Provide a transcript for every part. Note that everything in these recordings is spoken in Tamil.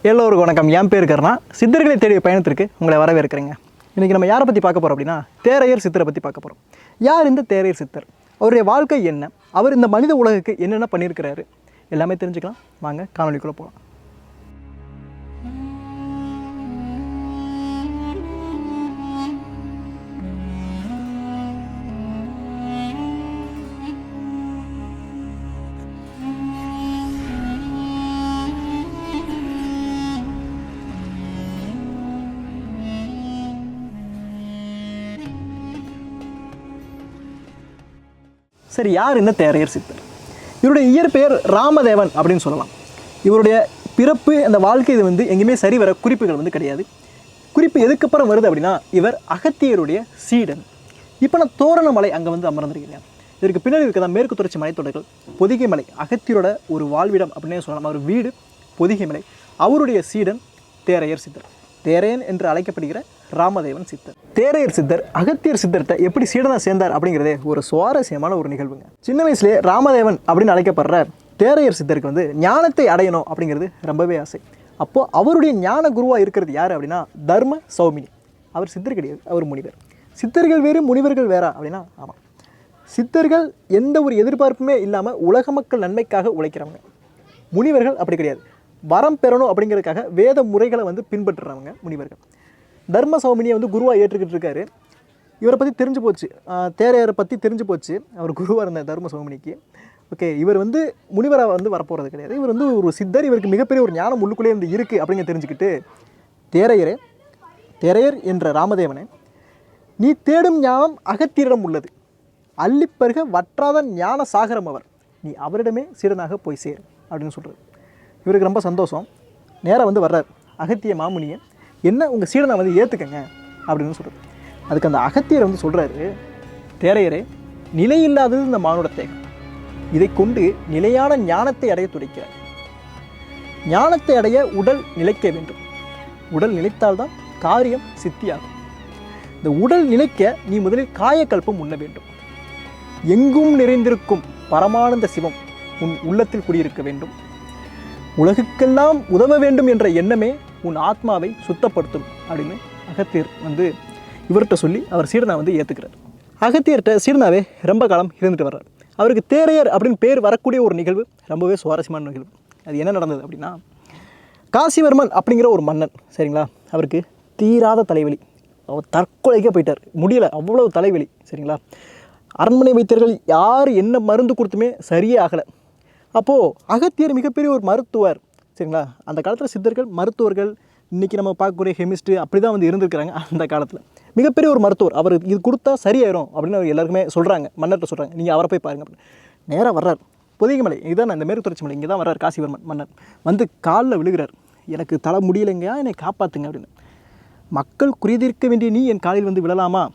எல்லோருக்கும் வணக்கம். என் பேர் கருணா. சித்தர்களை தேடிய பயணத்திற்கு உங்களை வரவேற்கிறேங்க. இன்றைக்கி நம்ம யாரை பற்றி பார்க்க போகிறோம் அப்படின்னா, தேரையர் சித்தரை பற்றி பார்க்க போகிறோம். யார் இந்த தேரையர் சித்தர்? அவருடைய வாழ்க்கை என்ன? அவர் இந்த மனித உலகுக்கு என்னென்ன பண்ணியிருக்கிறாரு? எல்லாமே தெரிஞ்சுக்கலாம். வாங்க காணொலிக்குள்ளே போகலாம். சரி, யார் இந்த தேரையர் சித்தர்? இவருடைய இயற்பெயர் ராமதேவன் அப்படின்னு சொல்லலாம். இவருடைய பிறப்பு, அந்த வாழ்க்கை இது எங்கேயுமே சரி வர குறிப்புகள் கிடையாது. குறிப்பு எதுக்கப்புறம் வருது அப்படின்னா, இவர் அகத்தியருடைய சீடன். இப்போ நான் தோரணமலை அங்கே அமர்ந்திருக்கிறேன். இதற்கு பின்னாடி இருக்கிற மேற்கு தொடர்ச்சி மலைத்தொடர்கள், பொதிகை மலை அகத்தியரோட ஒரு வாழ்விடம் அப்படின்னே சொல்லலாம். அவர் வீடு பொதிகை மலை. அவருடைய சீடன் தேரையர் சித்தர். தேரையன் என்று அழைக்கப்படுகிற ராமதேவன் சித்தர். தேரையர் சித்தர் அகத்தியர் சித்தர்கிட்ட எப்படி சீடனாக சேர்ந்தார் அப்படிங்கிறதே ஒரு சுவாரஸ்யமான ஒரு நிகழ்வுங்க. சின்ன வயசுலேயே ராமதேவன் அப்படின்னு அழைக்கப்படுற தேரையர் சித்தருக்கு ஞானத்தை அடையணும் அப்படிங்கிறது ரொம்பவே ஆசை. அப்போது அவருடைய ஞான குருவாக இருக்கிறது யார் அப்படின்னா தர்ம சௌமினி. அவர் சித்தர் கிடையாது, அவர் முனிவர். சித்தர்கள் வேறு, முனிவர்கள் வேறா அப்படின்னா ஆமாம். சித்தர்கள் எந்த ஒரு எதிர்பார்ப்புமே இல்லாமல் உலக மக்கள் நன்மைக்காக உழைக்கிறவங்க. முனிவர்கள் அப்படி கிடையாது, வரம் பெறணும் அப்படிங்கிறதுக்காக வேத முறைகளை பின்பற்றுறவங்க முனிவர்கள். தர்ம சௌமினியை குருவாக ஏற்றுக்கிட்டு இருக்காரு. இவரை பற்றி தெரிஞ்சு போச்சு, தேரையரை பற்றி தெரிஞ்சு போச்சு. அவர் குருவாக இருந்த தர்ம சௌமினிக்கு. ஓகே, இவர் முனிவராக வரப்போகிறது கிடையாது. இவர் ஒரு சித்தர். இவருக்கு மிகப்பெரிய ஒரு ஞானம் உள்ளுக்குள்ளே இருக்குது அப்படிங்க தெரிஞ்சுக்கிட்டு தேரையர் என்ற ராமதேவனை, நீ தேடும் ஞானம் அகத்தியரிடம் உள்ளது, அள்ளிப்பருக வற்றாத ஞான சாகரம் அவர், நீ அவரிடமே சீடனாக போய் சேர் அப்படின்னு சொல்கிறார். இவருக்கு ரொம்ப சந்தோஷம். நேராக வர்றார் அகத்திய மாமுனியை, என்ன உங்கள் சீடனை ஏற்றுக்கங்க அப்படின்னு சொல்கிறார். அதுக்கு அந்த அகத்தியர் சொல்கிறாரு, தேரையரே, நிலையில்லாதது இந்த மானுட தேகம், இதை கொண்டு நிலையான ஞானத்தை அடைய துடிக்கிறார். ஞானத்தை அடைய உடல் நிலைக்க வேண்டும். உடல் நிலைத்தால்தான் காரியம் சித்தியாகும். இந்த உடல் நிலைக்க நீ முதலில் காயக்கல்பம் உண்ண வேண்டும். எங்கும் நிறைந்திருக்கும் பரமானந்த சிவம் உன் உள்ளத்தில் குடியிருக்க வேண்டும். உலகுக்கெல்லாம் உதவ வேண்டும் என்ற எண்ணமே உன் ஆத்மாவை சுத்தப்படுத்தும் அப்படின்னு அகத்தியர் இவர்கிட்ட சொல்லி அவர் சீடனா ஏற்றுக்கிறார். அகத்தியர்கிட்ட சீடனாவே ரொம்ப காலம் இருந்துட்டு வர்றார். அவருக்கு தேரையர் அப்படின்னு பேர் வரக்கூடிய ஒரு நிகழ்வு ரொம்பவே சுவாரஸ்யமான நிகழ்வு. அது என்ன நடந்தது அப்படின்னா, காசிவர்மன் அப்படிங்கிற ஒரு மன்னன், சரிங்களா, அவருக்கு தீராத தலைவலி. அவர் தற்கொலைக்கே போயிட்டார், முடியலை, அவ்வளவு தலைவலி, சரிங்களா. அரண்மனை வைத்தியர்கள் யார் என்ன மருந்து கொடுத்துமே சரியே ஆகலை. அப்போது அகத்தியர் மிகப்பெரிய ஒரு மருத்துவர், சரிங்களா. அந்த காலத்தில் சித்தர்கள் மருத்துவர்கள், இன்றைக்கி நம்ம பார்க்கக்கூடிய கெமிஸ்ட்டு அப்படி தான் இருந்திருக்கிறாங்க. அந்த காலத்தில் மிகப்பெரிய ஒரு மருத்துவர். அவர் இது கொடுத்தா சரியாயிரும் அப்படின்னு அவர் எல்லாருக்குமே சொல்கிறாங்க, மன்னர்கிட்ட சொல்கிறாங்க, நீங்கள் அவரை போய் பாருங்கள் அப்படின்னு. நேராக வர்றார் பொதிகை மலை, இதுதான் இந்த மேற்கு தொடர்ச்சி மலை, இங்கே தான் வர்றார் காசிவர்மன் மன்னர். காலில் விழுகிறார், எனக்கு தலை முடியலைங்க, என்னை காப்பாற்றுங்க அப்படின்னு. மக்கள் குறிதிருக்க வேண்டிய நீ என் காலில் விழலாமா?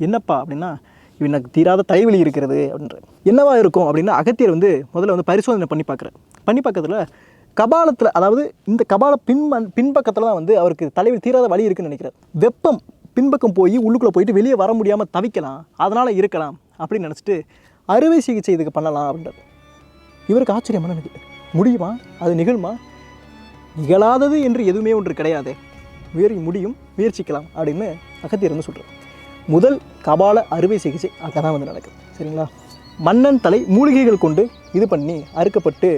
என்னப்பா அப்படின்னா, எனக்கு தீராத தலைவலி இருக்கிறது அப்படின்ற. என்னவா இருக்கும் அப்படின்னா, அகத்தியர் முதல்ல பரிசோதனை பண்ணி பார்க்கறதுல கபாலத்தில், அதாவது இந்த கபால பின்பக்கத்தில் தான் அவருக்கு தலைவலி தீராத வலி இருக்குன்னு நினைக்கிறார். வெப்பம் பின்பக்கம் போய் உள்ளுக்குள்ளே போயிட்டு வெளியே வர முடியாமல் தவிக்கலாம், அதனால் இருக்கலாம் அப்படின்னு நினச்சிட்டு அறுவை சிகிச்சை இதுக்கு பண்ணலாம் அப்படின்றது. இவருக்கு ஆச்சரியமான நினைக்குது, முடியுமா, அது நிகழுமா? நிகழாதது என்று எதுவுமே ஒன்று கிடையாதே, முடியும், முயற்சிக்கலாம் அப்படின்னு அகத்தியர் சொல்கிறார். முதல் கபால அறுவை சிகிச்சை அங்கே தான் நடக்குது, சரிங்களா. மன்னன் தலை மூலிகைகள் கொண்டு இது பண்ணி அறுக்கப்பட்டு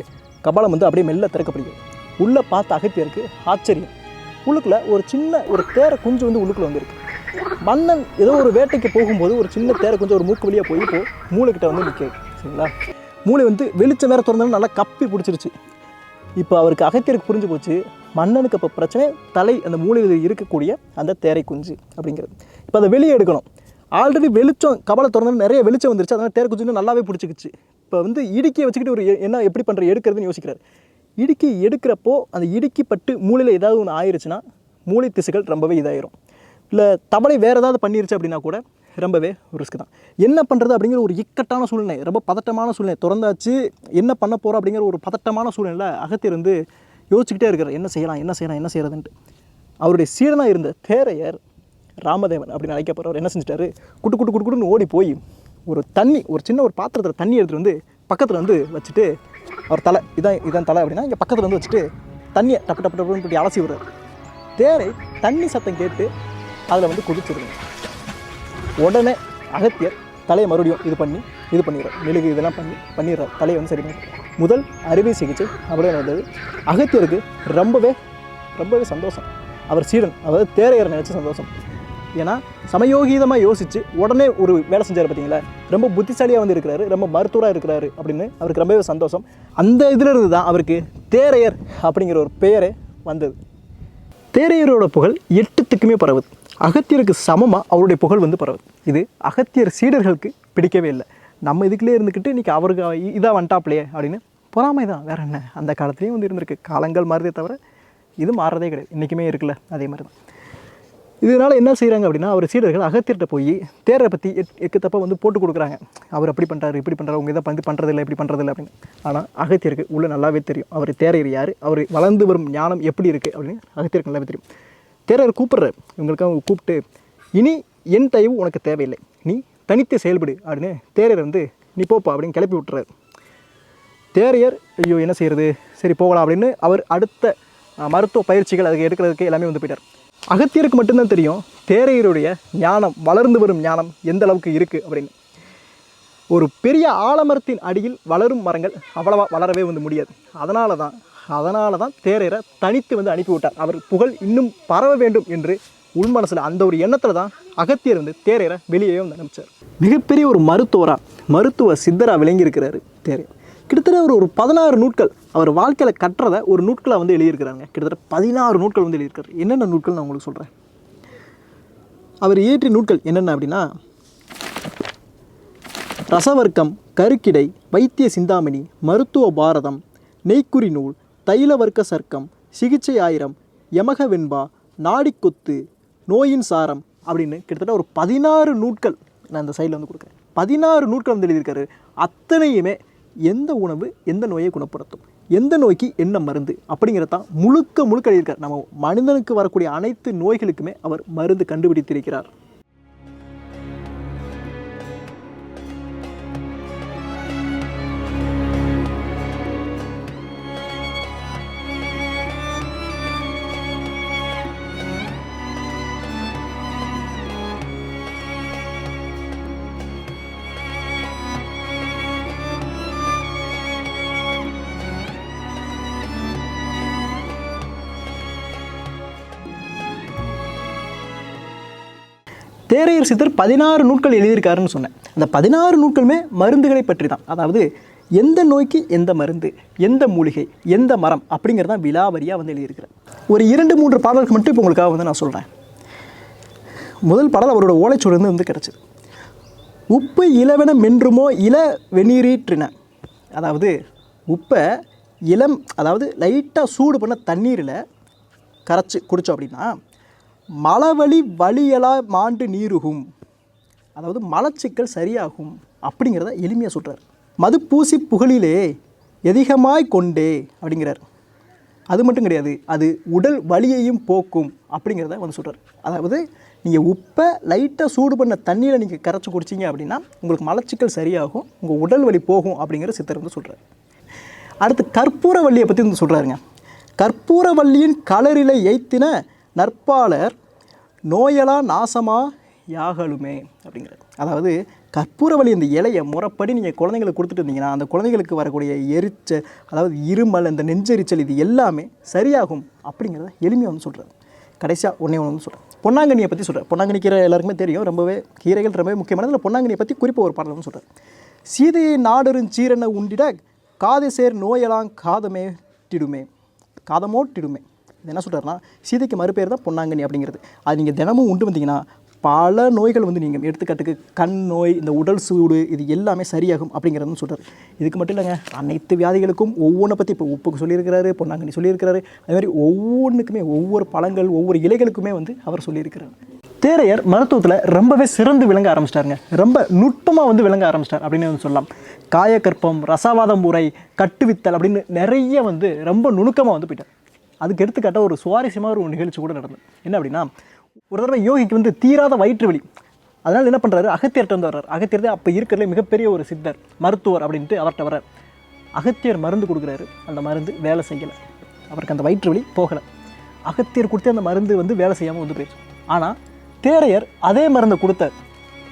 கபாலம் அப்படியே மெல்ல திறக்கப்படுகிறது. உள்ளே பார்த்த அகத்தியருக்கு ஆச்சரியம். உள்ளுக்குள்ளே ஒரு சின்ன ஒரு தேரை குஞ்சு உள்ளுக்குள்ளே வந்துருக்கு. மன்னன் ஏதோ ஒரு வேட்டைக்கு போகும்போது ஒரு சின்ன தேரை குஞ்சு ஒரு மூக்கு வழியாக போய் மூளைக்கிட்ட நிற்கிறது, சரிங்களா. மூளை வெளிச்சம் வேறு திறந்தாலும் நல்லா கப்பி பிடிச்சிருச்சு. இப்போ அவருக்கு அகத்தியருக்கு புரிஞ்சு போச்சு, மன்னனுக்கு அப்போ பிரச்சனை தலை, அந்த மூளையில் இருக்கக்கூடிய அந்த தேரை குஞ்சு அப்படிங்கிறது. இப்போ அதை வெளியே எடுக்கணும். ஆல்ரெடி வெளிச்சம் கபாலை திறந்தாலும் நிறைய வெளிச்சம் வந்துருச்சு, அதனால் தேரை குஞ்சு நல்லாவே பிடிச்சிக்கிச்சு. இப்போ இடுக்கியை வச்சுக்கிட்டு ஒரு என்ன எப்படி பண்ணுற எடுக்கிறதுன்னு யோசிக்கிறார். இடுக்கி எடுக்கிறப்போ அந்த இடுக்கி பட்டு மூளையில் ஏதாவது ஒன்று ஆயிடுச்சுன்னா மூளை திசுகள் ரொம்பவே இதாயிரும். இல்லை தவளை வேறு ஏதாவது பண்ணிருச்சு அப்படின்னா கூட ரொம்பவே ரிஸ்க் தான். என்ன பண்ணுறது அப்படிங்கிற ஒரு இக்கட்டான சூழ்நிலை, ரொம்ப பதட்டமான சூழ்நிலை. திறந்தாச்சு, என்ன பண்ண போகிறோம் அப்படிங்கிற ஒரு பதட்டமான சூழ்நிலை அகத்தியர் யோசிச்சுக்கிட்டே இருக்கிறார், என்ன செய்யறதுன்ட்டு. அவருடைய சீடனாக இருந்த தேரையர் ராமதேவன் அப்படின்னு அழைக்கப்படுறவர் என்ன செஞ்சிட்டாரு, குட்டுன்னு ஓடி போய் ஒரு சின்ன ஒரு பாத்திரத்தில் தண்ணி எடுத்துகிட்டு பக்கத்தில் வச்சுட்டு, அவர் தலை இதான் தலை அப்படின்னா இங்கே பக்கத்தில் வச்சுட்டு தண்ணியை டப்பு டப்பு டப்புன்னு இப்படி அலசி விடுறாரு. தேரை தண்ணி சத்தம் கேட்டு அதில் வந்து குதிச்சிருங்க. உடனே அகத்தியர் தலையை மறுபடியும் இது பண்ணிடுறார். மெழுகு இதெல்லாம் பண்ணிடுறார். தலையை வந்து சரி பண்ணி முதல் அறுவை சிகிச்சை அப்படியே நடந்தது. அகத்தியருக்கு ரொம்பவே சந்தோஷம். அவர் சீடன், அதாவது தேரையரை நினச்ச சந்தோஷம். ஏன்னா சமயோகீதமாக யோசித்து உடனே ஒரு வேலை செஞ்சார் பார்த்தீங்களா, ரொம்ப புத்திசாலியாக வந்து இருக்கிறாரு, ரொம்ப மருத்துவராக இருக்கிறாரு அப்படின்னு அவருக்கு ரொம்பவே சந்தோஷம். அந்த இதிலிருந்து தான் அவருக்கு தேரையர் அப்படிங்கிற ஒரு பெயரே வந்தது. தேரையரோட புகழ் 8 திக்குமே பரவுது. அகத்தியருக்கு சமமாக அவருடைய புகழ் வந்து பரவுது. இது அகத்தியர் சீடர்களுக்கு பிடிக்கவே இல்லை. நம்ம இதுக்குள்ளே இருந்துக்கிட்டு இன்றைக்கி அவருக்கு இதாக வந்துட்டாப்லையே அப்படின்னு பொறாமை தான், வேறு என்ன. அந்த காலத்துலேயும் வந்து இருந்திருக்கு. காலங்கள் மாறுதே தவிர இது மாறுறதே கிடையாது. இன்றைக்குமே இருக்குல்ல, அதே மாதிரி தான். இதனால் என்ன செய்கிறாங்க அப்படின்னா, அவர் சீடர்கள் அகத்தியர்கிட்ட போய் தேரை பற்றி எக்கு தப்பா வந்து போட்டு கொடுக்குறாங்க. அவர் அப்படி பண்ணுறாரு, இப்படி பண்ணுறாரு, உங்கள் இதை வந்து பண்ணுறதில்லை, இப்படி பண்ணுறதில்லை அப்படின்னு. ஆனால் அகத்தியருக்கு உள்ளே நல்லாவே தெரியும் அவர் தேரையர் யார், அவர் வளர்ந்து வரும் ஞானம் எப்படி இருக்குது அப்படின்னு அகத்தியருக்கு நல்லாவே தெரியும். தேரையர் கூப்பிட்றாரு, இவங்களுக்காக கூப்பிட்டு, இனி என் தயவு உனக்கு தேவையில்லை, நீ தனித்து செயல்படு அப்படின்னு தேரையர் வந்து நீ போப்பா அப்படின்னு கிளப்பி விட்டுறாரு. தேரையர் ஐயோ என்ன செய்கிறது, சரி போகலாம் அப்படின்னு அவர் அடுத்த மருத்துவ பயிற்சிகள் அதுக்கு எடுக்கிறதுக்கு எல்லாமே வந்து போயிட்டார். அகத்தியருக்கு மட்டும்தான் தெரியும் தேரையருடைய ஞானம், வளர்ந்து வரும் ஞானம் எந்த அளவுக்கு இருக்குது அப்படின்னு. ஒரு பெரிய ஆலமரத்தின் அடியில் வளரும் மரங்கள் அவ்வளவா வளரவே வந்து முடியாது. அதனால தான் தேரையரை தனித்து வந்து அனுப்பிவிட்டார். அவர் புகழ் இன்னும் பரவ வேண்டும் என்று உள்மனசில் அந்த ஒரு எண்ணத்தில் தான் அகத்தியர் வந்து தேரையரை வெளியே வந்து அனுப்பிச்சார். மிகப்பெரிய ஒரு மருத்துவ சித்தராக விளங்கியிருக்கிறாரு தேரையர். கிட்டத்தட்ட ஒரு 16 நூட்கள் அவர் வாழ்க்கையில் கட்டுறதை ஒரு நூட்களை வந்து எழுதியிருக்கிறாங்க. கிட்டத்தட்ட 16 நூட்கள் வந்து எழுதியிருக்காரு. என்னென்ன நூட்கள் நான் உங்களுக்கு சொல்கிறேன். அவர் இயற்றிய நூட்கள் என்னென்ன அப்படின்னா, ரசவர்க்கம், கருக்கிடை, வைத்திய சிந்தாமணி, மருத்துவ பாரதம், நெய்க்குறி நூல், தைலவர்க்க சர்க்கம், சிகிச்சை ஆயிரம், யமக வெண்பா, நாடிக்கொத்து, நோயின் சாரம் அப்படின்னு கிட்டத்தட்ட ஒரு 16 நூட்கள் நான் இந்த சைடில் வந்து கொடுக்குறேன். 16 நூட்கள் வந்து எழுதியிருக்காரு. அத்தனையுமே எந்த உணவு எந்த நோயை குணப்படுத்தும், எந்த நோய்க்கு என்ன மருந்து அப்படிங்கிறதான் முழுக்க எழுதியிருக்கார். நம்ம மனிதனுக்கு வரக்கூடிய அனைத்து நோய்களுக்குமே அவர் மருந்து கண்டுபிடித்திருக்கிறார். தேரையர் சித்தர் 16 நூட்கள் எழுதியிருக்காருன்னு சொன்னேன். அந்த 16 நூட்களுமே மருந்துகளை பற்றி தான். அதாவது எந்த நோய்க்கு எந்த மருந்து, எந்த மூலிகை, எந்த மரம் அப்படிங்கிறத விலாவரியாக வந்து எழுதியிருக்கிறேன். ஒரு 2-3 பாடல்கள் மட்டும் இப்போ உங்களுக்காக வந்து நான் சொல்கிறேன். முதல் பாடல் அவரோட ஓலைச்சுவடிலிருந்து வந்து கிடச்சிது. உப்பு இளவென மென்றுமோ இள வெந்நீரிற்றின. அதாவது உப்பை அதாவது லைட்டாக சூடு பண்ண தண்ணீரில் கரைச்சி குடித்தோம் அப்படின்னா மலவழி வழியலா மாண்டு நீருகும், அதாவது மலச்சிக்கல் சரியாகும் அப்படிங்கிறத எளிமையாக சொல்கிறார். மது பூசி புகழிலே எதிகமாய் கொண்டே அப்படிங்கிறார். அது மட்டும் கிடையாது, அது உடல் வலியையும் போக்கும் அப்படிங்கிறத வந்து சொல்கிறார். அதாவது நீங்கள் உப்பை லைட்டாக சூடு பண்ண தண்ணியில் நீங்கள் கரைச்சி குடிச்சிங்க அப்படின்னா உங்களுக்கு மலச்சிக்கல் சரியாகும், உங்கள் உடல் வலி போகும் அப்படிங்கிற சித்தர் வந்து சொல்கிறார். அடுத்து கற்பூரவல்லியை பற்றி வந்து சொல்கிறாருங்க. கற்பூரவல்லியின் களரிலை எய்த்தின நற்பாலர் நோயலா நாசமா யாகலுமே அப்படிங்கிறது. அதாவது கற்பூரவல்லி இந்த இலையை முறைப்படி நீங்கள் குழந்தைங்களுக்கு கொடுத்துட்டு இருந்தீங்கன்னா அந்த குழந்தைங்களுக்கு வரக்கூடிய அதாவது இருமல், அந்த நெஞ்செரிச்சல் இது எல்லாமே சரியாகும் அப்படிங்கிறத எளிமையாக வந்து சொல்கிறார். கடைசியாக ஒன்றே வந்து சொல்கிறேன், பொன்னாங்கண்ணியை பற்றி சொல்கிறேன். பொன்னாங்கண்ணி கீரை எல்லாருக்குமே தெரியும், ரொம்பவே கீரைகள் ரொம்பவே முக்கியமானது. அதில் பொன்னாங்கண்ணியை பற்றி குறிப்பாக ஒரு பாடல் வந்து சொல்கிறார். சீதையை நாடரும் சீரனை உண்டிட காதை சேர் நோயலாம் காதமோட்டிடுமே. இது என்ன சொல்கிறாருன்னா, சீதைக்கு மறுபேர் தான் பொன்னாங்கண்ணி அப்படிங்கிறது. அது நீங்கள் தினமும் உண்டு வந்தீங்கன்னா பல நோய்கள் வந்து நீங்கள் எடுத்துக்காட்டுக்கு கண் நோய், இந்த உடல் சூடு இது எல்லாமே சரியாகும் அப்படிங்கிறதுன்னு சொல்கிறார். இதுக்கு மட்டும் இல்லைங்க, அனைத்து வியாதிகளுக்கும் ஒவ்வொன்றை பற்றி இப்போ உப்புக்கு சொல்லியிருக்கிறாரு, பொன்னாங்கண்ணி சொல்லியிருக்கிறாரு. அதே மாதிரி ஒவ்வொன்றுக்குமே ஒவ்வொரு பழங்கள் ஒவ்வொரு இலைகளுக்குமே வந்து அவர் சொல்லியிருக்கிறார். தேரையர் மருத்துவத்தில் ரொம்பவே சிறந்து விளங்க ஆரம்பிச்சிட்டாருங்க. ரொம்ப நுட்பமாக வந்து விளங்க ஆரம்பிச்சிட்டார் அப்படின்னு வந்து சொல்லலாம். காயக்கற்பம், ரசவாதம் முறை, கட்டுவித்தல் அப்படின்னு நிறைய வந்து ரொம்ப நுணுக்கமாக வந்து போயிட்டார். அதுக்கு எடுத்துக்காட்டால் ஒரு சுவாரஸ்யமாக ஒரு நிகழ்ச்சி கூட நடந்தது. என்ன அப்படின்னா, ஒரு தடவை யோகிக்கு வந்து தீராத வயிற்று வலி. அதனால் என்ன பண்ணுறாரு, அகத்தியர்கிட்ட வந்து வர்றார். அகத்தியர் அப்போ இருக்கிறதுல மிகப்பெரிய ஒரு சித்தர், மருத்துவர் அப்படின்ட்டு அவர்கிட்ட வர்றார். அகத்தியர் மருந்து கொடுக்குறாரு. அந்த மருந்து வேலை செய்யலை. அவருக்கு அந்த வயிற்று வலி போகலை. அகத்தியர் கொடுத்து அந்த மருந்து வந்து வேலை செய்யாமல் வந்து போயிடுச்சு. ஆனால் தேரையர் அதே மருந்தை கொடுத்தார்,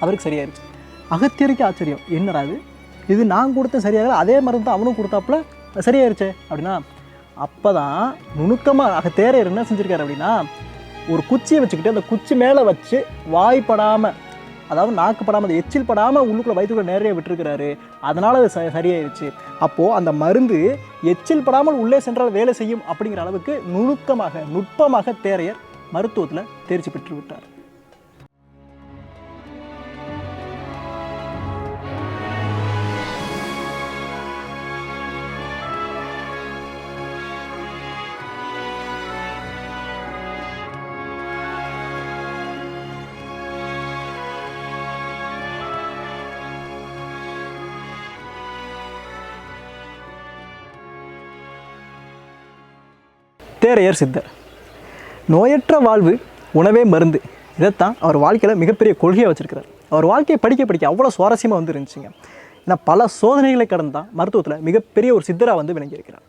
அவருக்கு சரியாயிருச்சு. அகத்தியருக்கு ஆச்சரியம், என்னடா இது நான் கொடுத்த சரியாக அதே மருந்து தான் அவனும் கொடுத்தாப்புல சரியாயிருச்சே அப்படின்னா, அப்போ தான் நுணுக்கமாக தேரையர் என்ன செஞ்சுருக்காரு அப்படின்னா, ஒரு குச்சியை வச்சுக்கிட்டு அந்த குச்சி மேலே வச்சு வாய்ப்படாமல், அதாவது நாக்கு படாமல், அந்த எச்சில் படாமல் உள்ளுக்குள்ளே வயிற்றுக்குள்ள நிறைய விட்டுருக்கிறாரு. அதனால் அது சரியாயிருச்சு. அப்போது அந்த மருந்து எச்சில் படாமல் உள்ளே சென்றால் வேலை செய்யும் அப்படிங்கிற அளவுக்கு நுட்பமாக தேரையர் மருத்துவத்தில் தேர்ச்சி பெற்று விட்டார். தேரையர் சித்தர் நோயற்ற வாழ்வு உணவே மருந்து, இதைத்தான் அவர் வாழ்க்கையில் மிகப்பெரிய கொள்கையாக வச்சுருக்கிறார். அவர் வாழ்க்கையை படிக்க அவ்வளோ சுவாரஸ்யமாக வந்து இருந்துச்சுங்க. ஏன்னா பல சோதனைகளை கடந்து தான் மருத்துவத்தில் மிகப்பெரிய ஒரு சித்தராக வந்து விளங்கியிருக்கிறார்.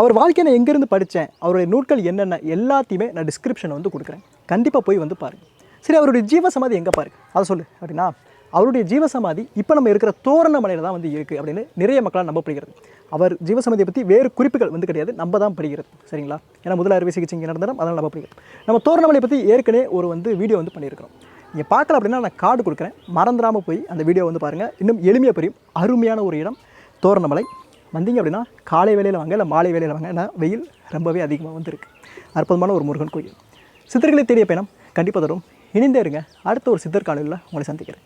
அவர் வாழ்க்கையை நான் எங்கேருந்து படித்தேன், அவருடைய நூட்கள் என்னென்ன எல்லாத்தையுமே நான் டிஸ்கிரிப்ஷனை வந்து கொடுக்குறேன், கண்டிப்பாக போய் வந்து பாருங்கள். சரி, அவருடைய ஜீவசமாதி எங்கே பாருங்க அதை சொல்லு அப்படின்னா, அவருடைய ஜீவசமாதி இப்போ நம்ம இருக்கிற தோரணமலையில் தான் வந்து இருக்குது அப்படின்னு நிறைய மக்களால் நம்பப்படுகிறது. அவர் ஜீவசமாதியை பற்றி வேறு குறிப்புகள் வந்து கிடையாது, நம்ம தான் படிக்கிறது. சரிங்களா? ஏன்னா முதல் அறுவை சிகிச்சை இங்கே நடந்தாலும் அதனால் நம்பப்படுகிறது. நம்ம தோரணமலையை பற்றி ஏற்கனவே ஒரு வீடியோ வந்து பண்ணியிருக்கிறோம். நீங்கள் பார்க்கல அப்படின்னா நான் கார்டு கொடுக்குறேன், மறந்துடாமல் போய் அந்த வீடியோ வந்து பாருங்கள். இன்னும் எளிமையாக புரியும். அருமையான ஒரு இடம் தோரணமலை. வந்தீங்க அப்படின்னா காலை வேளையில் வாங்க, இல்லை மாலை வேளையில் வாங்க. ஏன்னா வெயில் ரொம்பவே அதிகமாக வந்து இருக்குது. அற்புதமான ஒரு முருகன் கோயில். சித்தர்களை தேடிய பயணம் கண்டிப்பாக தரும். இணைந்தே இருங்க. அடுத்த ஒரு சித்தர் காலையில் உங்களை சந்திக்கிறேன்.